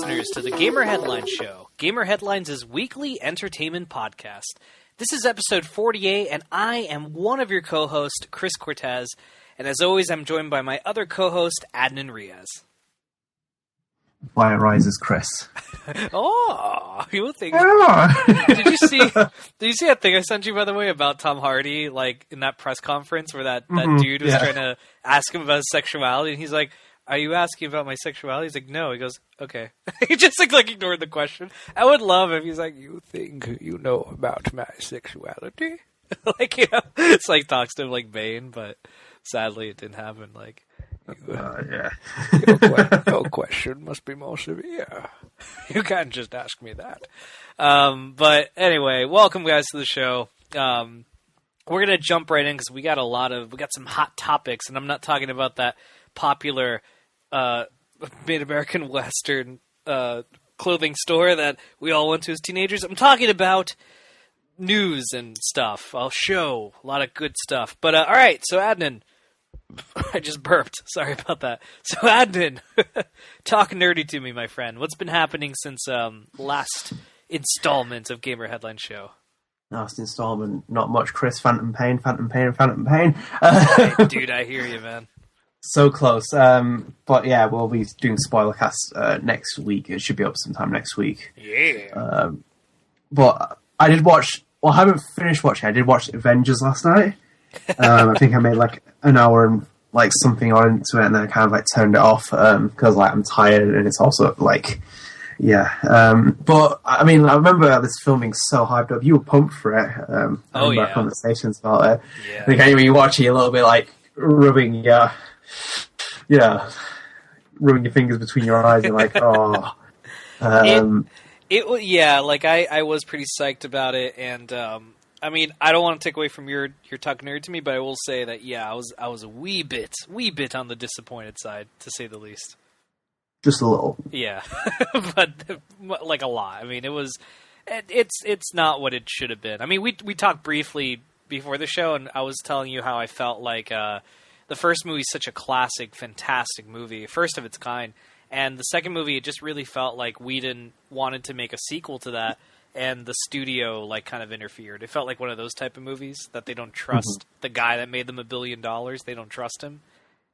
listeners to the Gamer Headlines Show, Gamer Headlines' weekly entertainment podcast. This is episode 48, and I am one of your co-hosts, Chris Cortez, and as always, I'm joined by my other co-host, Adnan Riaz. Fire rises, Chris. Oh, you think? Yeah. Did you see that thing I sent you, by the way, about Tom Hardy, like in that press conference where that dude was trying to ask him about his sexuality, and he's like, "Are you asking about my sexuality?" He's like, "No." He goes, "Okay." He just like ignored the question. I would love if he's like, "You think you know about my sexuality?" Like, you know, it's like talks to him like Bane, but sadly it didn't happen. Like, your question must be more severe. You can't just ask me that. But anyway, welcome guys to the show. We're gonna jump right in because we got some hot topics, and I'm not talking about that popular Mid-American Western clothing store that we all went to as teenagers. I'm talking about news and stuff. I'll show a lot of good stuff. But all right, so Adnan. I just burped. Sorry about that. So, Adnan, talk nerdy to me, my friend. What's been happening since last installment of Gamer Headline Show? Last installment, not much, Chris. Phantom Pain. Dude, I hear you, man. So close. But yeah, we'll be doing Spoilercast next week. It should be up sometime next week. Yeah. But I did watch... Well, I haven't finished watching. I did watch Avengers last night. I think I made like an hour and like something on into it, and then I kind of like turned it off because like I'm tired, and it's also like but I mean, I remember this film being so hyped up. You were pumped for it. I remember conversations about it. Yeah. I think when you watch it, you're a little bit like rubbing your fingers between your eyes. You're like, oh. Like I was pretty psyched about it, and I mean, I don't want to take away from your talk nerd to me, but I will say that I was a wee bit on the disappointed side, to say the least. Just a little. Yeah, but like a lot. I mean, it's not what it should have been. I mean, we talked briefly before the show, and I was telling you how I felt like the first movie is such a classic, fantastic movie, first of its kind, and the second movie, it just really felt like Whedon wanted to make a sequel to that. And the studio, like, kind of interfered. It felt like one of those type of movies that they don't trust the guy that made them $1 billion. They don't trust him.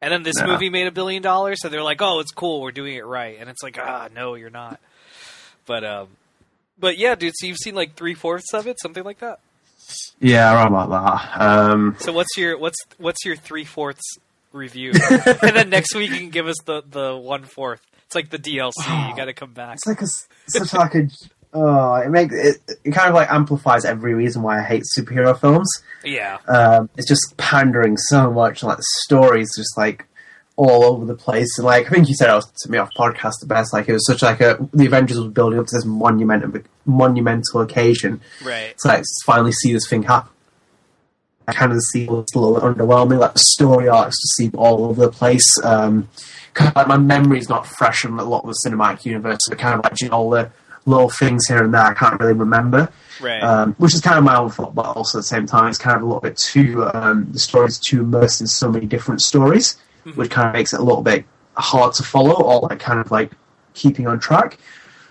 And then this movie made $1 billion, so they're like, "Oh, it's cool. We're doing it right." And it's like, no, you're not. But yeah, dude. So you've seen like 3/4 of it, something like that. Yeah, around about that. So what's your 3/4 review? And then next week you can give us the 1/4. It's like the DLC. You got to come back. It's like such like a. Oh, it kind of like amplifies every reason why I hate superhero films. Yeah. It's just pandering so much, and like the story's just like all over the place. And like I think you said it was to me off podcast the best. Like it was such like the Avengers was building up to this monumental occasion. Right. So like finally see this thing happen. I kind of see what's a little bit underwhelming. Like the story arcs just seem all over the place. Kind of like my memory's not fresh from a lot of the cinematic universe. So kind of like all the little things here and there I can't really remember, right? Which is kind of my own fault, but also at the same time it's kind of a little bit too the story's too immersed in so many different stories, which kind of makes it a little bit hard to follow or like kind of like keeping on track.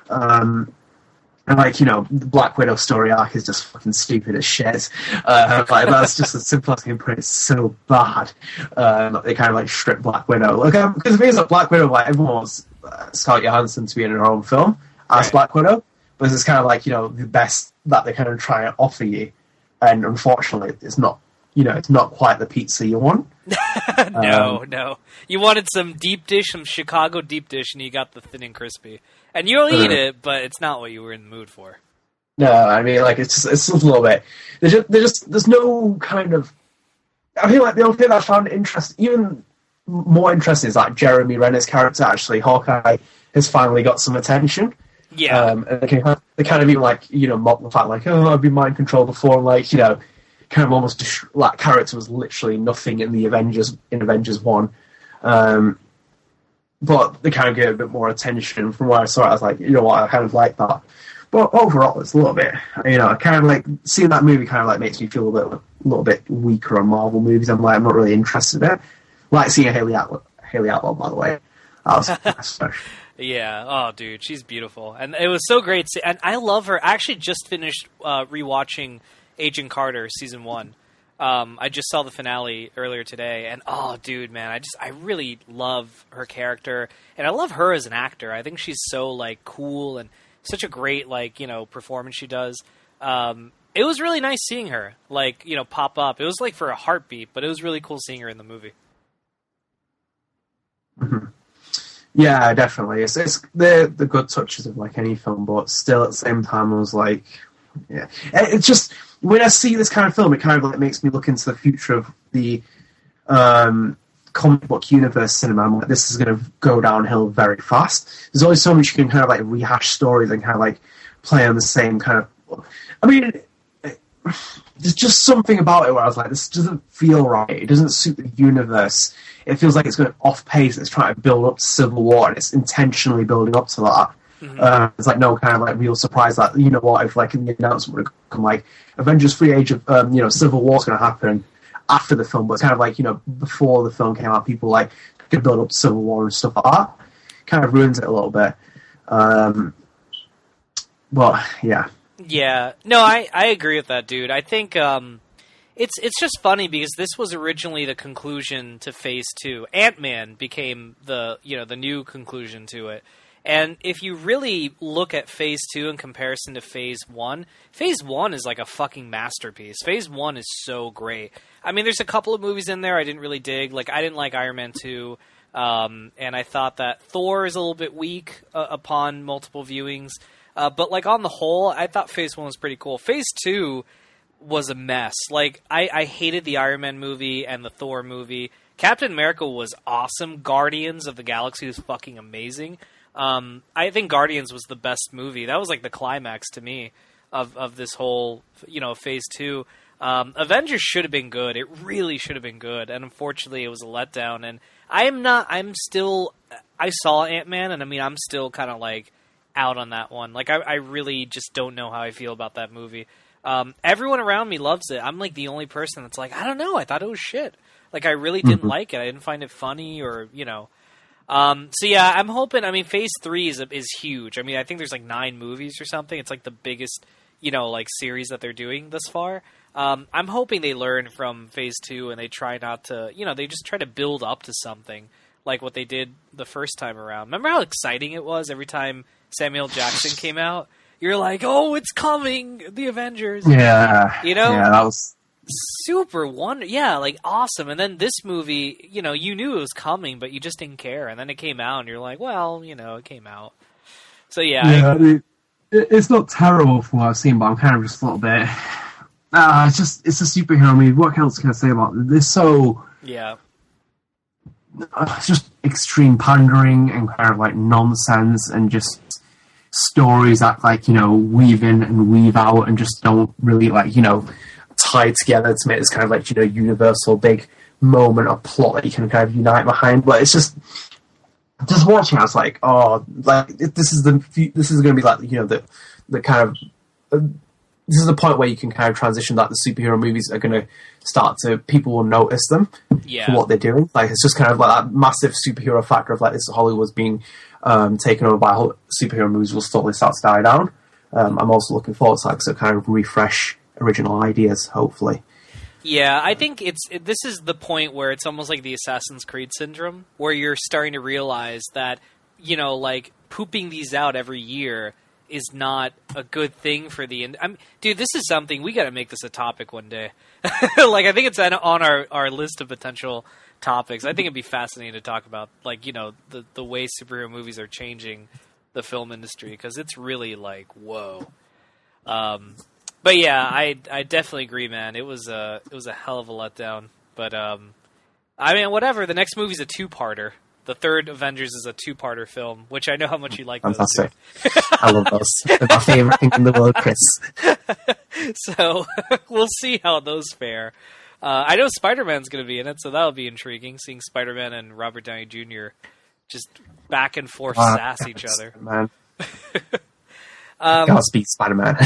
And like, you know, the Black Widow story arc is just fucking stupid as shit. Like that's just as simple as I can put it. It's so bad. They kind of like strip Black Widow. Look, because the thing is that Black Widow, like everyone wants Scarlett Johansson to be in her own film as Black Widow, but it's kind of like, you know, the best that they kind of try and offer you, and unfortunately it's not, you know, it's not quite the pizza you want. No, you wanted some deep dish, some Chicago deep dish, and you got the thin and crispy, and you'll eat it, but it's not what you were in the mood for. No, I mean, like it's just a little bit. There's no kind of. I feel like the only thing that I found even more interesting is like Jeremy Renner's character. Actually, Hawkeye has finally got some attention. Yeah, and they kind of even like, you know, mock the fact like, oh, I've been mind controlled before, like, you know, kind of almost like character was literally nothing in the Avengers 1, but they kind of get a bit more attention. From where I saw it, I was like, you know what, I kind of like that. But overall, it's a little bit, you know, kind of like seeing that movie kind of like makes me feel a little bit weaker on Marvel movies. I'm like, I'm not really interested in it. Like seeing Haley Atwell, by the way. That was Yeah. Oh, dude, she's beautiful, and it was so great. And I love her. I actually just finished rewatching Agent Carter season 1. I just saw the finale earlier today, and oh, dude, man, I really love her character, and I love her as an actor. I think she's so like cool and such a great performance she does. It was really nice seeing her pop up. It was like for a heartbeat, but it was really cool seeing her in the movie. Mm-hmm. Yeah, definitely. It's the good touches of like any film, but still at the same time, I was like, yeah, it's just when I see this kind of film, it kind of like makes me look into the future of the comic book universe cinema. I'm like, this is going to go downhill very fast. There's always so much you can kind of like rehash stories and kind of like play on the same kind of. I mean, there's just something about it where I was like, this doesn't feel right. It doesn't suit the universe. It feels like it's going off pace. It's trying to build up to Civil War, and it's intentionally building up to that. Mm-hmm. It's like no kind of like real surprise that, you know what, if like in the announcement would come like Avengers Free Age of Civil War's going to happen after the film, but it's kind of like, before the film came out, people like could build up to Civil War and stuff like that. Kind of ruins it a little bit. But yeah. Yeah, no, I agree with that, dude. I think it's just funny because this was originally the conclusion to Phase 2. Ant-Man became the new conclusion to it. And if you really look at Phase 2 in comparison to Phase 1, Phase 1 is like a fucking masterpiece. Phase 1 is so great. I mean, there's a couple of movies in there I didn't really dig. Like, I didn't like Iron Man 2, and I thought that Thor is a little bit weak upon multiple viewings. But, like, on the whole, I thought Phase 1 was pretty cool. Phase 2 was a mess. Like, I hated the Iron Man movie and the Thor movie. Captain America was awesome. Guardians of the Galaxy was fucking amazing. I think Guardians was the best movie. That was, like, the climax to me of this whole, Phase 2. Avengers should have been good. It really should have been good. And, unfortunately, it was a letdown. And I saw Ant-Man, and, I mean, I'm still kind of, like, out on that one. Like, I really just don't know how I feel about that movie. Everyone around me loves it. I'm like the only person that's like, I don't know, I thought it was shit. Like, I really didn't like it. I didn't find it funny or, So yeah, I'm hoping, I mean, Phase 3 is huge. I mean, I think there's like 9 movies or something. It's like the biggest, like series that they're doing thus far. I'm hoping they learn from Phase 2 and they try not to, they just try to build up to something like what they did the first time around. Remember how exciting it was every time Samuel Jackson came out? You're like, oh, it's coming, the Avengers. Yeah. Yeah, that was super like awesome. And then this movie, you knew it was coming, but you just didn't care. And then it came out, and you're like, well, it came out. So yeah, it's not terrible from what I've seen, but I'm kind of just a little bit. It's a superhero movie. What else can I say about it? It's so it's just extreme pandering and kind of like nonsense and just stories that weave in and weave out and just don't really tie together to make this kind of universal big moment or plot that you can kind of unite behind. But it's just watching, I was like, oh, like this is going to be like the kind of this is the point where you can kind of transition that the superhero movies are going to start to, people will notice them for what they're doing. Like, it's just kind of like that massive superhero factor of like this Hollywood's being taken over by superhero movies will slowly start to die down. I'm also looking forward to so kind of refresh original ideas, hopefully. Yeah, I think this is the point where it's almost like the Assassin's Creed syndrome, where you're starting to realize that, like pooping these out every year is not a good thing for the dude, this is something we got to make this a topic one day. Like, I think it's on our list of potential topics. I think it'd be fascinating to talk about, like, the way superhero movies are changing the film industry, because it's really like, whoa. But yeah, I definitely agree, man. It was a hell of a letdown. But I mean, whatever. The next movie's a 2-parter. The third Avengers is a 2-parter film, which I know how much you like. Fantastic. Those two. I love those. They're my favorite thing in the world, Chris. So we'll see how those fare. I know Spider-Man's going to be in it, so that'll be intriguing, seeing Spider-Man and Robert Downey Jr. just back and forth sass each other. Man. Godspeed, Spider-Man.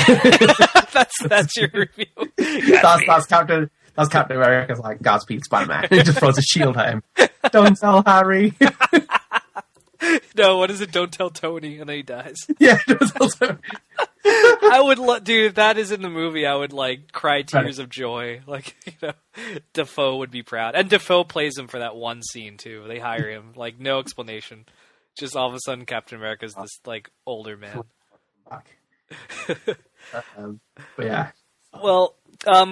That's your review. That's Captain America's like, Godspeed, Spider-Man. He just throws a shield at him. Don't tell Harry. No, what is it? Don't tell Tony, and then he dies. Yeah, don't tell Tony. I would, dude. If that is in the movie, I would like cry tears of joy. Like, Defoe would be proud, and Defoe plays him for that one scene too. They hire him, like no explanation, just all of a sudden Captain America's this like older man. But yeah. Well,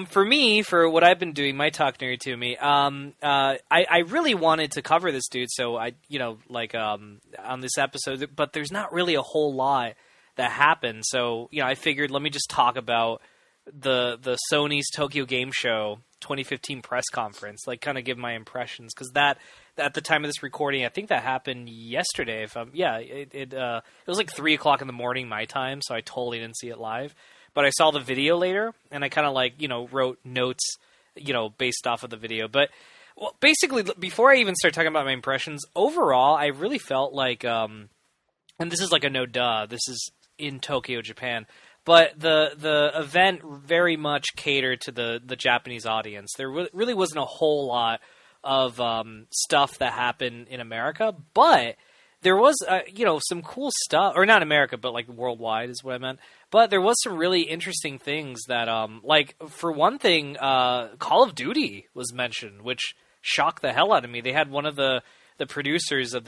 for me, for what I've been doing, my talk nerd to me, I really wanted to cover this dude, so I, on this episode, but there's not really a whole lot that happened, so, I figured let me just talk about the Sony's Tokyo Game Show 2015 press conference, like kind of give my impressions, because that, at the time of this recording, I think that happened yesterday, it was like 3 o'clock in the morning my time, so I totally didn't see it live. But I saw the video later, and I kind of wrote notes, based off of the video. But basically, before I even start talking about my impressions, overall, I really felt like, and this is like a no duh, this is in Tokyo, Japan, but the event very much catered to the Japanese audience. There really wasn't a whole lot of stuff that happened in America, but there was, some cool stuff, or not America, but like worldwide is what I meant. But there was some really interesting things that, for one thing, Call of Duty was mentioned, which shocked the hell out of me. They had one of the producers of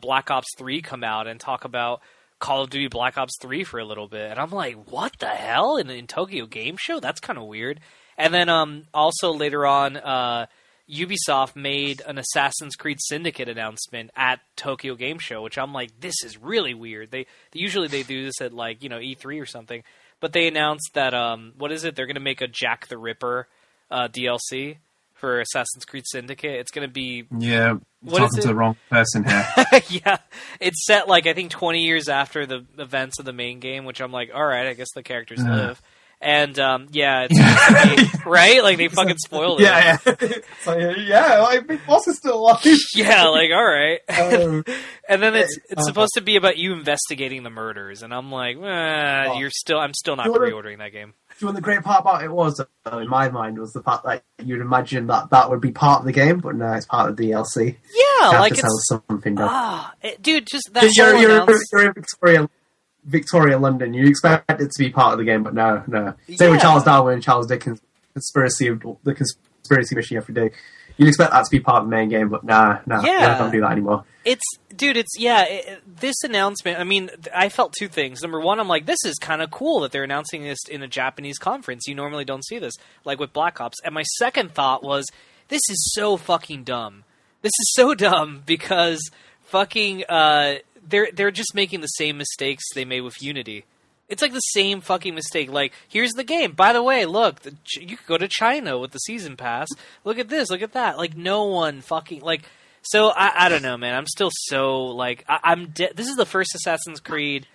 Black Ops 3 come out and talk about Call of Duty Black Ops 3 for a little bit, and I'm like, what the hell in Tokyo Game Show? That's kind of weird. And then also later on, Ubisoft made an Assassin's Creed Syndicate announcement at Tokyo Game Show, which I'm like, this is really weird. They usually do this at like, E3 or something, but they announced that what is it? They're going to make a Jack the Ripper DLC for Assassin's Creed Syndicate. It's going to be talking to the wrong person here. Yeah, it's set like I think 20 years after the events of the main game, which I'm like, all right, I guess the characters live. And, it's right? Like, they fucking spoiled it. Yeah. It's like, Big Boss is still alive. Yeah, like, alright. And then it's supposed to be about you investigating the murders, and I'm like, I'm still not pre-ordering that game. Do you know what the great part about it was, in my mind, was the fact that you'd imagine that would be part of the game, but no, it's part of the DLC. Yeah, like it's... something dude, just that you're in Victoria, London. You expect it to be part of the game, but no. Same with Charles Darwin and Charles Dickens' conspiracy mission you have to do. You'd expect that to be part of the main game, but no, don't do that anymore. This announcement, I mean, I felt two things. Number one, I'm like, this is kind of cool that they're announcing this in a Japanese conference. You normally don't see this, like with Black Ops. And my second thought was, this is so fucking dumb. This is so dumb because fucking, they're just making the same mistakes they made with Unity. It's like the same fucking mistake. Like, here's the game. By the way, look, you could go to China with the season pass. Look at this. Look at that. Like, no one fucking like. So I don't know, man. I'm still so like this is the first Assassin's Creed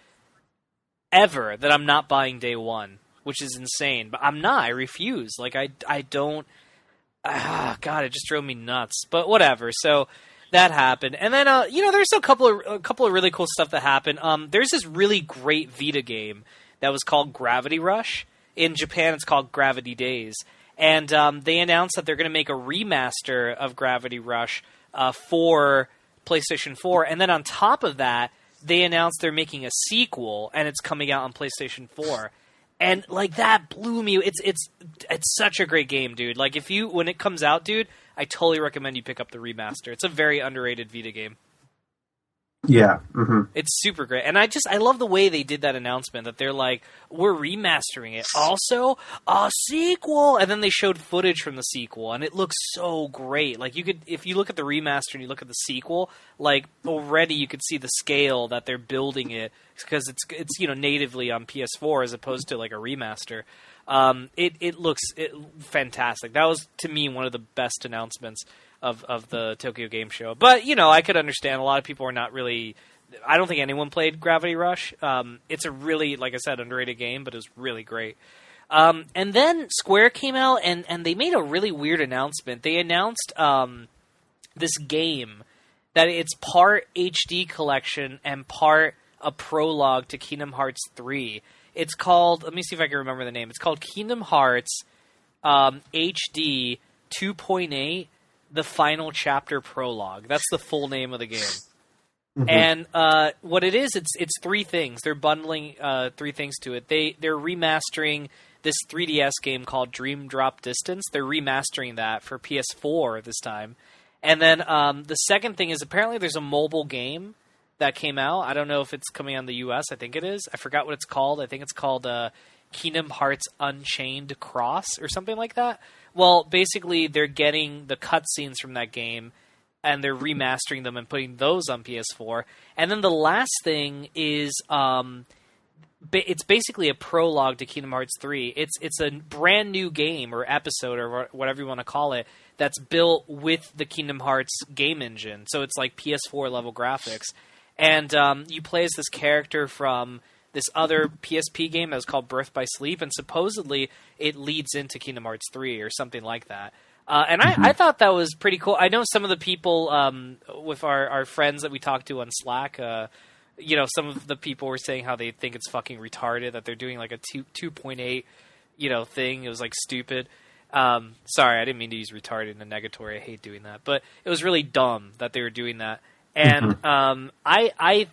ever that I'm not buying day one, which is insane. But I'm not. I refuse. Like I don't. God, it just drove me nuts. But whatever. So. That happened, and then there's a couple of really cool stuff that happened. There's this really great Vita game that was called Gravity Rush. In Japan, it's called Gravity Days, and they announced that they're going to make a remaster of Gravity Rush for PlayStation 4, and then on top of that, they announced they're making a sequel, and it's coming out on PlayStation 4. And like that blew me. It's such a great game, dude. Like when it comes out, dude, I totally recommend you pick up the remaster. It's a very underrated Vita game. Yeah. Mm-hmm. It's super great. And I love the way they did that announcement that they're like, we're remastering it. Also, a sequel. And then they showed footage from the sequel and it looks so great. Like if you look at the remaster and you look at the sequel, like already you could see the scale that they're building it because it's natively on PS4 as opposed to like a remaster. It looks fantastic. That was to me one of the best announcements of the Tokyo Game Show. But, I could understand a lot of people are not really... I don't think anyone played Gravity Rush. It's a really, like I said, underrated game, but it was really great. And then Square came out, and they made a really weird announcement. They announced this game that it's part HD collection and part a prologue to Kingdom Hearts 3. It's called... Let me see if I can remember the name. It's called Kingdom Hearts HD 2.8... The Final Chapter Prologue. That's the full name of the game. And what it is, it's three things. They're bundling three things to it. They're remastering this 3DS game called Dream Drop Distance. They're remastering that for PS4 this time. And then the second thing is apparently there's a mobile game that came out. I don't know if it's coming out in the US. I think it is. I forgot what it's called. I think it's called Kingdom Hearts Unchained Cross or something like that. Well, basically they're getting the cutscenes from that game and they're remastering them and putting those on PS4. And then the last thing is it's basically a prologue to Kingdom Hearts 3. It's a brand new game or episode or whatever you want to call it that's built with the Kingdom Hearts game engine. So it's like PS4 level graphics. And you play as this character from this other PSP game that was called Birth by Sleep, and supposedly it leads into Kingdom Hearts 3 or something like that. And I thought that was pretty cool. I know some of the people with our friends that we talked to on Slack, some of the people were saying how they think it's fucking retarded, that they're doing like a 2.8, thing. It was like stupid. Sorry, I didn't mean to use retarded in a negatory. I hate doing that. But it was really dumb that they were doing that. And I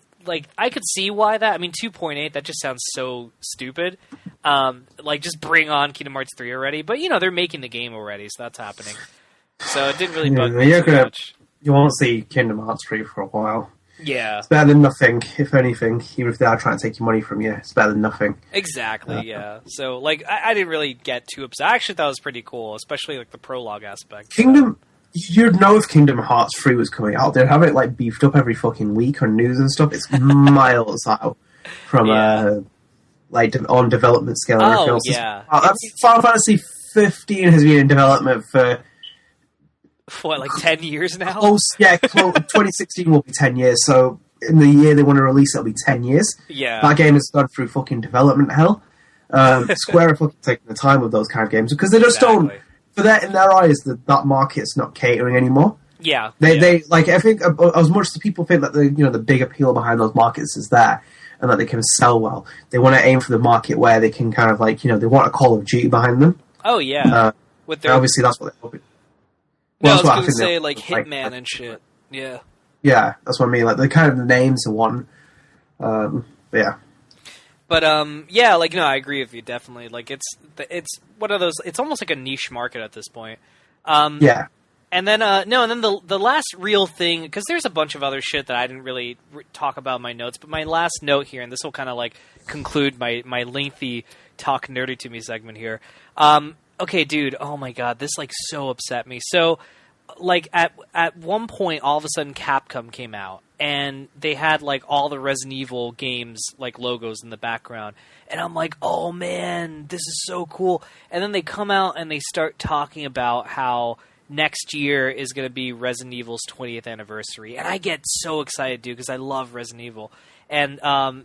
could see why that. I mean, 2.8, that just sounds so stupid. Just bring on Kingdom Hearts 3 already. But, they're making the game already, so that's happening. So it didn't really bug me too much. You won't see Kingdom Hearts 3 for a while. Yeah. It's better than nothing, if anything. Even if they are trying to take your money from you, it's better than nothing. Exactly, yeah. So, I didn't really get too upset. I actually thought it was pretty cool, especially, the prologue aspect. You'd know if Kingdom Hearts 3 was coming out. They'd have it, beefed up every fucking week on news and stuff. It's miles out from, on development scale. Oh, yeah. Final Fantasy 15 has been in development for... What, 10 years now? Close, 2016 will be 10 years, so in the year they want to release, it'll be 10 years. Yeah. That game has gone through fucking development hell. Square are fucking taking the time with those kind of games, because they just don't... In their eyes, that market's not catering anymore. Yeah. They I think, as much as people think that the big appeal behind those markets is there, and that they can sell well, they want to aim for the market where they can kind of they want a Call of Duty behind them. Oh, yeah. Obviously, that's what they're hoping. Well, I was going to say, Hitman and shit. Yeah. Yeah, that's what I mean. The kind of the names are one. Yeah. But, I agree with you, definitely. It's one of those, it's almost like a niche market at this point. Yeah. And then, the last real thing, because there's a bunch of other shit that I didn't really talk about in my notes, but my last note here, and this will kind of, conclude my lengthy Talk Nerdy to Me segment here. Okay, dude, oh my god, this, so upset me. So, at one point, all of a sudden, Capcom came out, and they had, all the Resident Evil games, logos in the background. And I'm like, oh, man, this is so cool. And then they come out and they start talking about how next year is going to be Resident Evil's 20th anniversary. And I get so excited, dude, because I love Resident Evil. And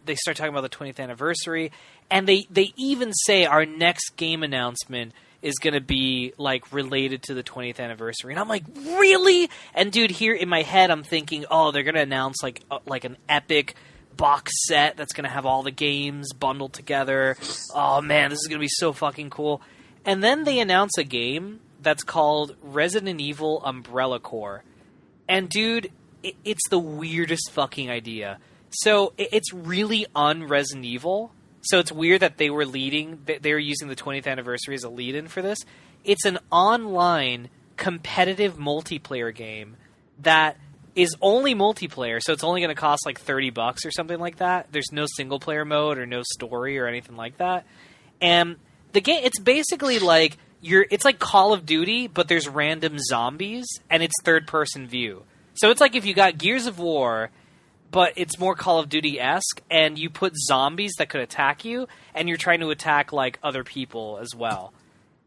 they start talking about the 20th anniversary. And they even say our next game announcement is going to be, related to the 20th anniversary. And I'm like, really? And, dude, here in my head, I'm thinking, oh, they're going to announce, an epic box set that's going to have all the games bundled together. Oh, man, this is going to be so fucking cool. And then they announce a game that's called Resident Evil Umbrella Corps. And, dude, it's the weirdest fucking idea. So, it's really un-Resident Evil. So it's weird that they were using the 20th anniversary as a lead-in for this. It's an online competitive multiplayer game that is only multiplayer, so it's only going to cost $30 or something like that. There's no single-player mode or no story or anything like that. And the game, it's basically it's like Call of Duty, but there's random zombies, and it's third-person view. So it's like if you got Gears of War, but it's more Call of Duty-esque, and you put zombies that could attack you, and you're trying to attack, other people as well.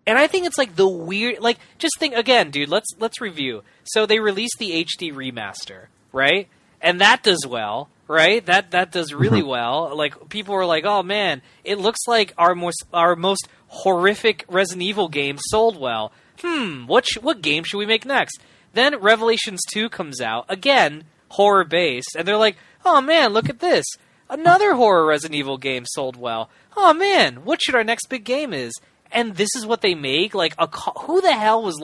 And I think it's, the weird... just think, again, dude, let's review. So they released the HD remaster, right? And that does well, right? That does really well. People were like, oh, man, it looks like our most horrific Resident Evil game sold well. What game should we make next? Then Revelations 2 comes out, again... horror-based, and they're like, oh man, look at this. Another horror Resident Evil game sold well. Oh man, what should our next big game is? And this is what they make? Who the hell was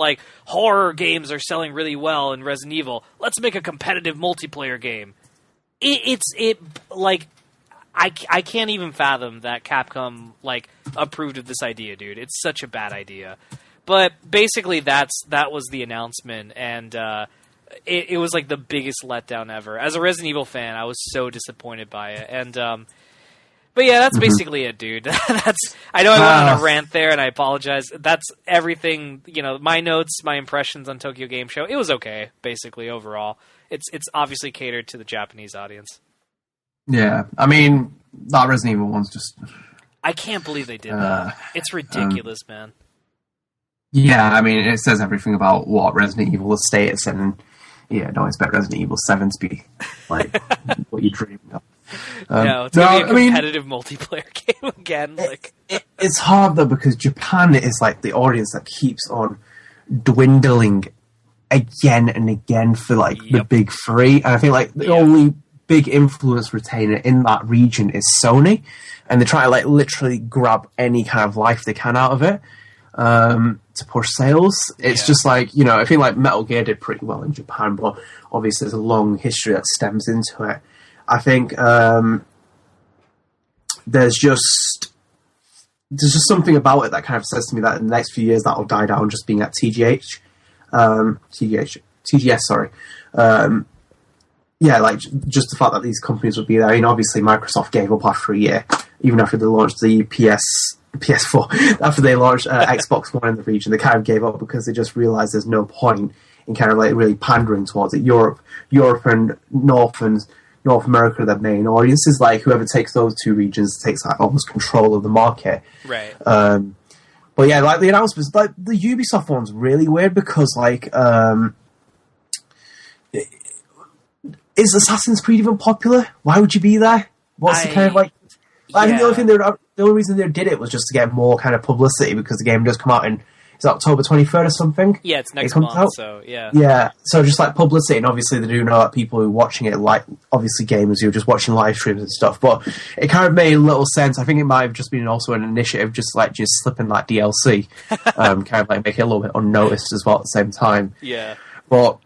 horror games are selling really well in Resident Evil? Let's make a competitive multiplayer game. like I can't even fathom that Capcom like approved of this idea, dude. It's such a bad idea. But basically, that was the announcement, and it was like the biggest letdown ever. As a Resident Evil fan, I was so disappointed by it, and but yeah, that's basically it, dude. That's I know I went on a rant there, and I apologize. That's everything. You know, my notes, my impressions on Tokyo Game Show. It was okay, basically overall. It's obviously catered to the Japanese audience. Yeah, I mean that Resident Evil one's just. I can't believe they did that. It's ridiculous, man. Yeah, I mean it says everything about what Resident Evil is status, and yeah, don't expect Resident Evil 7 to be like what you dreamed of. No, it's going to be a competitive multiplayer game again. It's hard though because Japan is like the audience that keeps on dwindling again and again for like the big three. And I think like the only big influence retainer in that region is Sony, and they try to like literally grab any kind of life they can out of it to push sales. It's just like, you know, I feel like Metal Gear did pretty well in Japan, but obviously there's a long history that stems into it. I think there's just something about it that kind of says to me that in the next few years that will die down just being at TGS, sorry. Yeah, like just the fact that these companies would be there. I mean, obviously Microsoft gave up after a year, even after they launched the PS4, after they launched Xbox One in the region, they kind of gave up because they just realized there's no point in kind of like really pandering towards it. Europe and North America are the main audiences. Like whoever takes those two regions takes like almost control of the market. Right. But yeah, like the announcements, like the Ubisoft one's really weird because like, is Assassin's Creed even popular? Why would you be there? What's the kind of like? I think the only reason they did it was just to get more kind of publicity because the game does come out in October 23rd or something. Yeah, it's next month. Out. So yeah. Yeah, so just like publicity, and obviously they do know that people who are watching it, like obviously gamers who are just watching live streams and stuff. But it kind of made a little sense. I think it might have just been also an initiative, just slipping like DLC, kind of like make it a little bit unnoticed as well at the same time. Yeah. But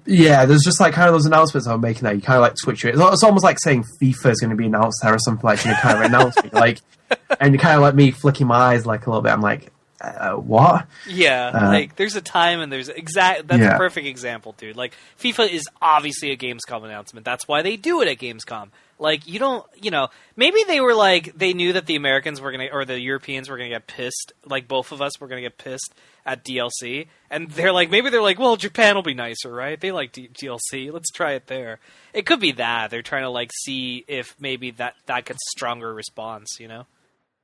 yeah, there's just like kind of those announcements I'm making that you kind of like switch it. It's almost like saying FIFA is going to be announced there or something like that, kind of announcement, like, and you kind of like me flicking my eyes like a little bit. I'm like, what? Yeah, like there's a time and there's that's a perfect example, dude. Like FIFA is obviously a Gamescom announcement. That's why they do it at Gamescom. Like you don't, maybe they were like they knew that the Americans were gonna or the Europeans were gonna get pissed. Like both of us were gonna get pissed at DLC, and they're like, well, Japan will be nicer, right? They like DLC. Let's try it there. It could be that they're trying to like see if maybe that gets stronger response,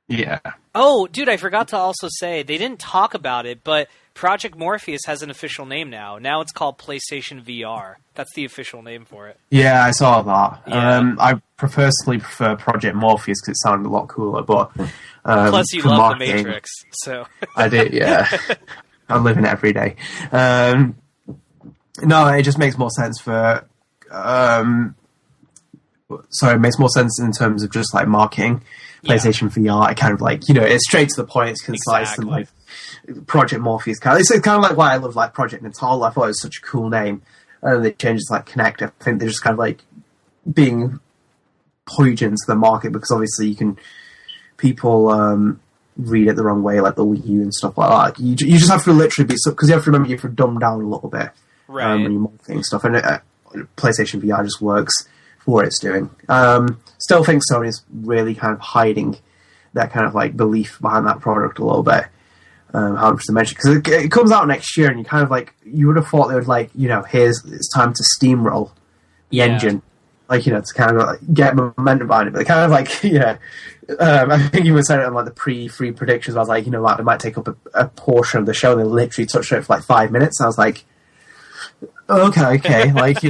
Yeah. Oh, dude, I forgot to also say, they didn't talk about it, but Project Morpheus has an official name now. Now it's called PlayStation VR. That's the official name for it. Yeah, I saw that. Yeah. I personally prefer Project Morpheus because it sounded a lot cooler, but... Plus you love The Matrix, so... I did, yeah. I live in it every day. No, it just makes more sense for... it makes more sense in terms of just, like, marketing. PlayStation VR, I kind of like, it's straight to the point, it's concise, and like Project Morpheus it's kind of like why I love like Project Natal. I thought it was such a cool name, and then they changed it to like Kinect. I think they're just kind of like being poisoned to the market because obviously people read it the wrong way, like the Wii U and stuff like that. You just have to literally be, because you have to remember you have to dumb down a little bit when you're marketing stuff, and PlayStation VR just works for what it's doing. Still think Sony's really kind of hiding that kind of like belief behind that product a little bit. How much to mention, because it comes out next year, and you kind of like, you would have thought they would like, it's time to steamroll the engine, like, to kind of like get momentum behind it. But they kind of like, I think you were saying it on like the pre-free predictions. I was like, like they might take up a portion of the show, and they literally touched it for like 5 minutes. And I was like, okay, like,